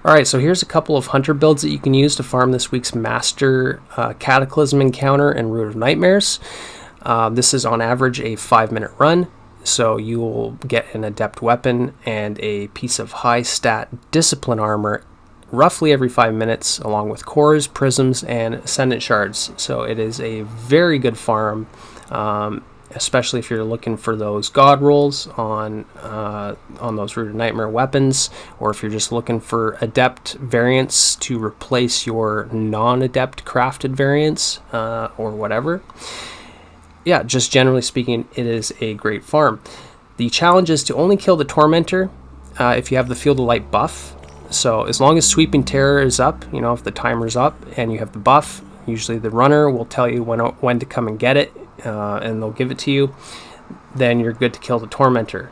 Alright, so here's a couple of hunter builds that you can use to farm this week's Master Cataclysm Encounter and Root of Nightmares. This is on average a 5-minute run, so you will get an adept weapon and a piece of high stat discipline armor roughly every 5 minutes, along with cores, prisms, and ascendant shards. So it is a very good farm, especially if you're looking for those god rolls on those Root of Nightmare weapons, or if you're just looking for adept variants to replace your non-adept crafted variants, or whatever. Yeah, just generally speaking, it is a great farm. The challenge is to only kill the Tormentor if you have the Field of Light buff. So as long as Sweeping Terror is up, you know, if the timer's up and you have the buff, usually the runner will tell you when to come and get it, and they'll give it to you. Then you're good to kill the Tormentor.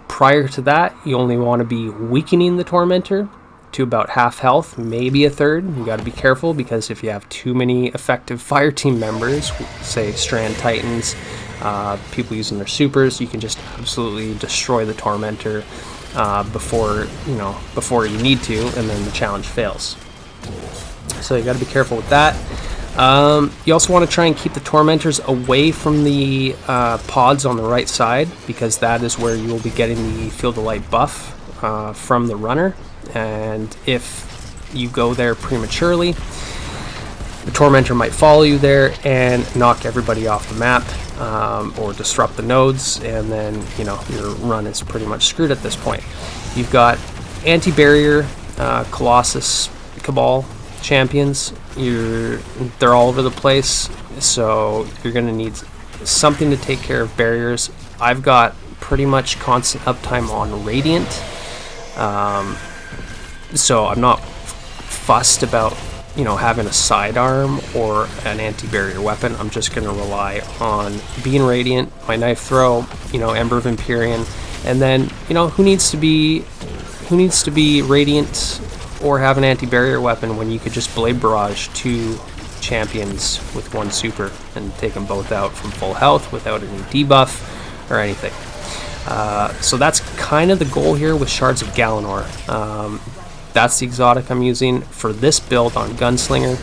Prior to that, you only want to be weakening the Tormentor to about half health, maybe a third. You got to be careful, because if you have too many effective fire team members, say Strand Titans, people using their supers, you can just absolutely destroy the Tormentor before you need to, and then the challenge fails. So you got to be careful with that. You also want to try and keep the Tormentors away from the pods on the right side, because that is where you will be getting the Field of Light buff from the runner. And if you go there prematurely, the Tormentor might follow you there and knock everybody off the map, or disrupt the nodes, and then your run is pretty much screwed at this point. You've got anti-barrier Colossus Cabal champions. They're all over the place, so you're going to need something to take care of barriers. I've got pretty much constant uptime on Radiant, so I'm not fussed about having a sidearm or an anti-barrier weapon. I'm just going to rely on being Radiant, my knife throw, Ember of Empyrean, and then who needs to be Radiant or have an anti-barrier weapon when you could just Blade Barrage 2 champions with 1 super and take them both out from full health without any debuff or anything. So that's kind of the goal here with Shards of Galanor. That's the exotic I'm using for this build on Gunslinger.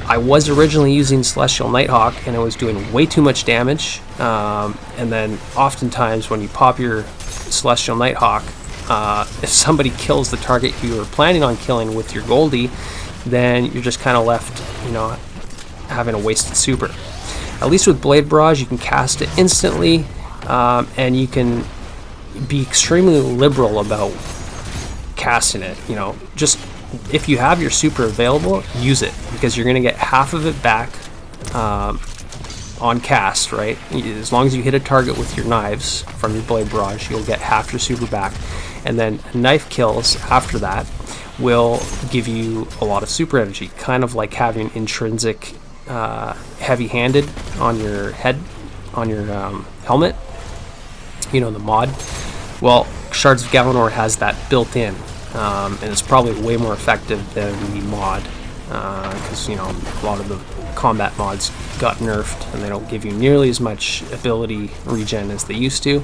I was originally using Celestial Nighthawk, and it was doing way too much damage. And then oftentimes when you pop your Celestial Nighthawk, if somebody kills the target you were planning on killing with your Goldie, then you're just kind of left, having a wasted super. At least with Blade Barrage, you can cast it instantly, and you can be extremely liberal about casting it. Just if you have your super available, use it, because you're going to get half of it back on cast, right? As long as you hit a target with your knives from your Blade Barrage, you'll get half your super back, and then knife kills after that will give you a lot of super energy, kind of like having intrinsic heavy-handed on your head, on your helmet, the mod. Well, Shards of Galanor has that built in, and it's probably way more effective than the mod, because a lot of the combat mods got nerfed and they don't give you nearly as much ability regen as they used to.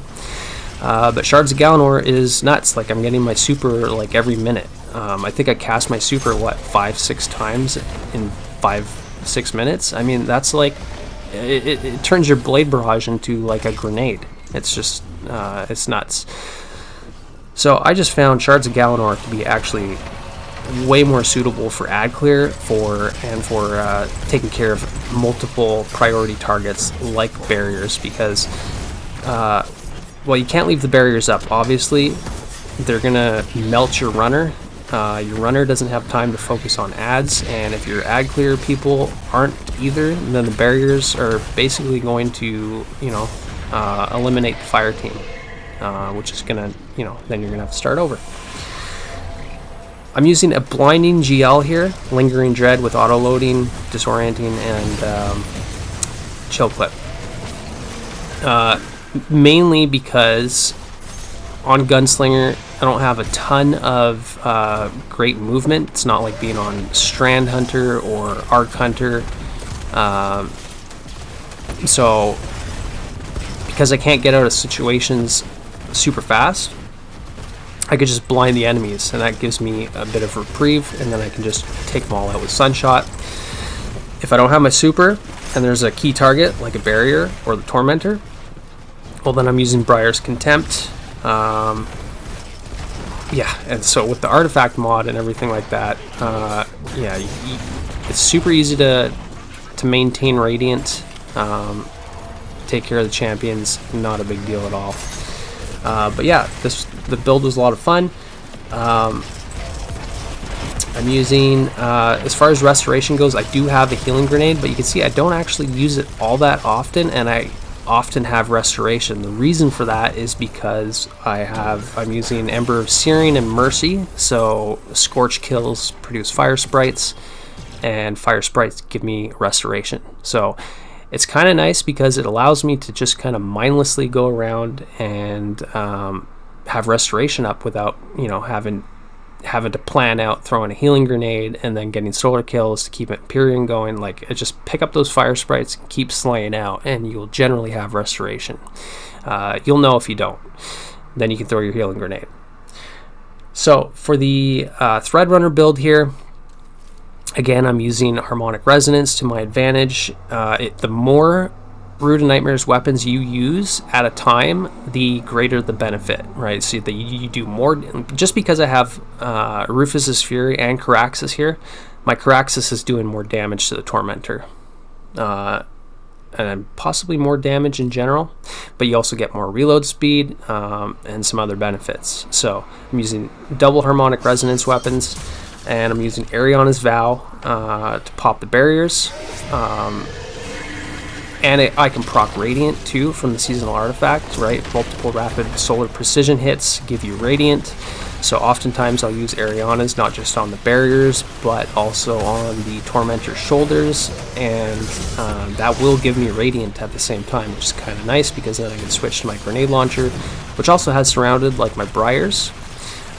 But Shards of Galanor is nuts. Like, I'm getting my super like every minute. I think I cast my super 5-6 times in 5-6 minutes. I mean, that's like it turns your Blade Barrage into like a grenade. It's just it's nuts. So I just found Shards of Galanor to be actually way more suitable for ad clear for taking care of multiple priority targets like barriers, because well, you can't leave the barriers up. Obviously, they're gonna melt your runner. Your runner doesn't have time to focus on ads, and if your ad clear people aren't either, then the barriers are basically going to eliminate the fire team, which is gonna then you're gonna have to start over. I'm using a Blinding GL here, Lingering Dread with auto-loading, disorienting, and chill clip. Mainly because on Gunslinger, I don't have a ton of great movement. It's not like being on Strand Hunter or Arc Hunter. So, because I can't get out of situations super fast, I could just blind the enemies, and that gives me a bit of reprieve, and then I can just take them all out with Sunshot. If I don't have my super, and there's a key target, like a barrier or the Tormentor, well, then I'm using Briar's Contempt. Yeah, and so with the artifact mod and everything like that, yeah, it's super easy to maintain Radiant, take care of the champions, not a big deal at all. But yeah, the build was a lot of fun. I'm using, as far as restoration goes, I do have a healing grenade, but you can see I don't actually use it all that often, and I often have restoration. The reason for that is because I'm using Ember of Searing and Mercy, so Scorch kills produce fire sprites, and fire sprites give me restoration. So it's kind of nice because it allows me to just kind of mindlessly go around and have restoration up without, you know, having to plan out throwing a healing grenade and then getting solar kills to keep Empyrean going. Like, just pick up those fire sprites and keep slaying out, and you'll generally have restoration. You'll know if you don't. Then you can throw your healing grenade. So for the Threadrunner build here, again, I'm using Harmonic Resonance to my advantage. The more Brood of Nightmares weapons you use at a time, the greater the benefit, right? So that you do more. Just because I have Rufus's Fury and Caraxes here, my Caraxes is doing more damage to the Tormentor. And possibly more damage in general, but you also get more reload speed and some other benefits. So I'm using double Harmonic Resonance weapons, and I'm using Ariana's Vow to pop the barriers. And I can proc Radiant too from the seasonal artifact, right? Multiple rapid solar precision hits give you Radiant. So oftentimes I'll use Ariana's not just on the barriers, but also on the Tormentor's shoulders, and that will give me Radiant at the same time, which is kind of nice because then I can switch to my grenade launcher, which also has surrounded like my Briars,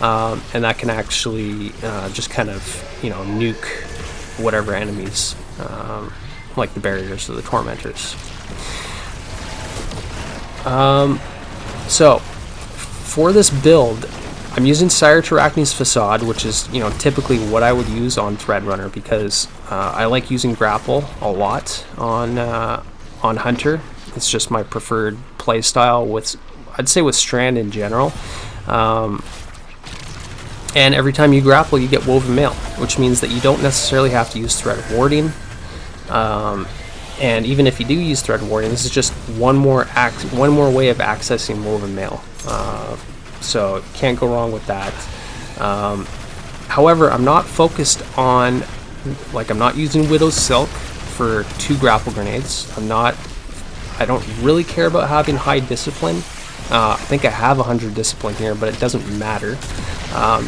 and that can actually just kind of, you know, nuke whatever enemies, like the barriers or the Tormentors. So for this build, I'm using Sire Terracni's Facade, which is, you know, typically what I would use on Threadrunner, because I like using Grapple a lot on Hunter. It's just my preferred playstyle with, I'd say, with Strand in general. And every time you grapple, you get Woven Mail, which means that you don't necessarily have to use Thread of Warding. And even if you do use Thread of Warding, this is just one more way of accessing Woven Mail. So can't go wrong with that. However, I'm not focused on, like, I'm not using Widow's Silk for 2 grapple grenades. I don't really care about having high discipline. I think I have 100 discipline here, but it doesn't matter,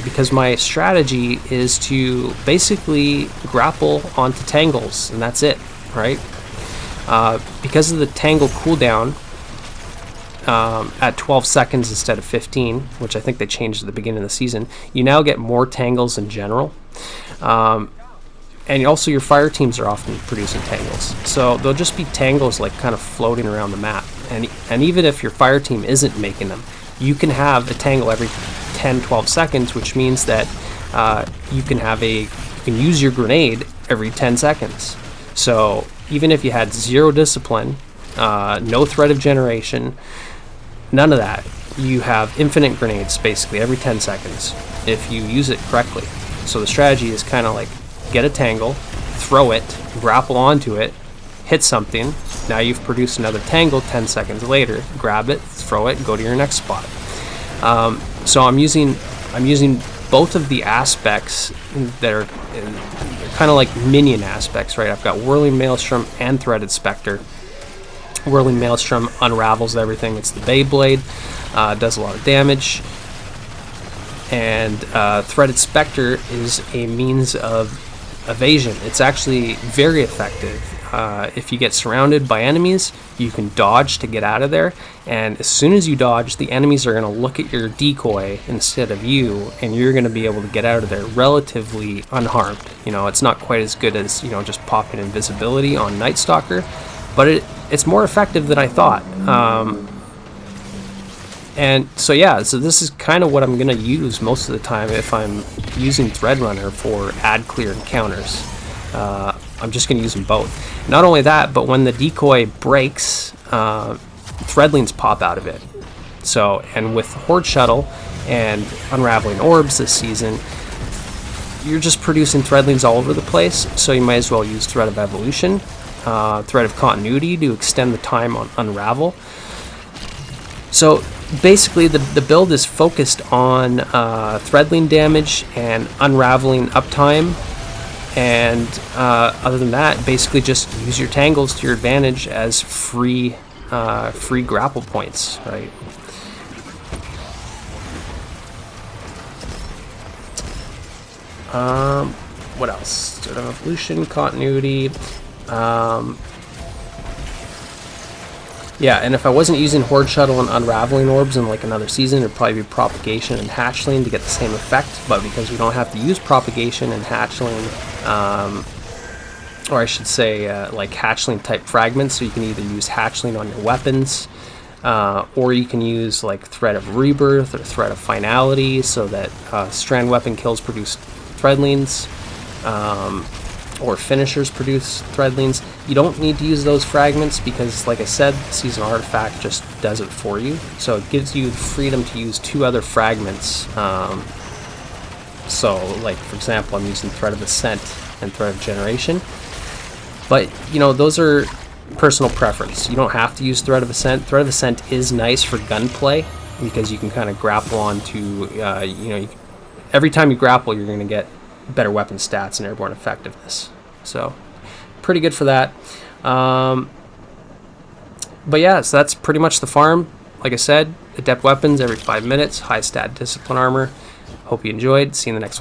because my strategy is to basically grapple onto tangles, and that's it, right? Because of the tangle cooldown, at 12 seconds instead of 15, which I think they changed at the beginning of the season, you now get more tangles in general. And also your fire teams are often producing tangles. So they'll just be tangles like kind of floating around the map. And even if your fire team isn't making them, you can have a tangle every 10-12 seconds, which means that you can use your grenade every 10 seconds. So even if you had 0 discipline, no threat of generation, none of that, you have infinite grenades basically every 10 seconds if you use it correctly. So the strategy is kind of like, get a tangle, throw it, grapple onto it, hit something, now you've produced another tangle 10 seconds later, grab it, throw it, go to your next spot. So I'm using both of the aspects that are kind of like minion aspects, right? I've got Whirling Maelstrom and Threaded Spectre. Whirling Maelstrom unravels everything. It's the Beyblade, does a lot of damage, and Threaded Spectre is a means of evasion. It's actually very effective. If you get surrounded by enemies, you can dodge to get out of there, and as soon as you dodge, the enemies are going to look at your decoy instead of you, and you're going to be able to get out of there relatively unharmed. You know, it's not quite as good as, you know, just popping invisibility on Night Stalker, but it's more effective than I thought. And so yeah, so this is kind of what I'm gonna use most of the time if I'm using Threadrunner for ad clear encounters. I'm just gonna use them both. Not only that, but when the decoy breaks, threadlings pop out of it. So, and with Horde Shuttle and Unraveling Orbs this season, you're just producing threadlings all over the place, so you might as well use Thread of Evolution, Thread of Continuity to extend the time on Unravel. So basically the build is focused on threadling damage and unraveling uptime, and other than that, basically just use your tangles to your advantage as free grapple points, right? What else? Sort of evolution, continuity. Yeah, and if I wasn't using Horde Shuttle and Unraveling Orbs in like another season, it'd probably be Propagation and Hatchling to get the same effect. But because we don't have to use Propagation and Hatchling, or I should say like Hatchling type fragments, so you can either use Hatchling on your weapons, or you can use like Thread of Rebirth or Thread of Finality, so that Strand weapon kills produce threadlings, or finishers produce threadlings. You don't need to use those fragments because, like I said, the Season Artifact just does it for you. So it gives you the freedom to use 2 other fragments. So, like, for example, I'm using Thread of Ascent and Thread of Generation. But, you know, those are personal preference. You don't have to use Thread of Ascent. Thread of Ascent is nice for gunplay because you can kind of grapple onto, you know, every time you grapple, you're going to get better weapon stats and airborne effectiveness. So pretty good for that. But yeah, so that's pretty much the farm. Like I said, adept weapons every 5 minutes, high stat discipline armor. Hope you enjoyed. See you in the next one.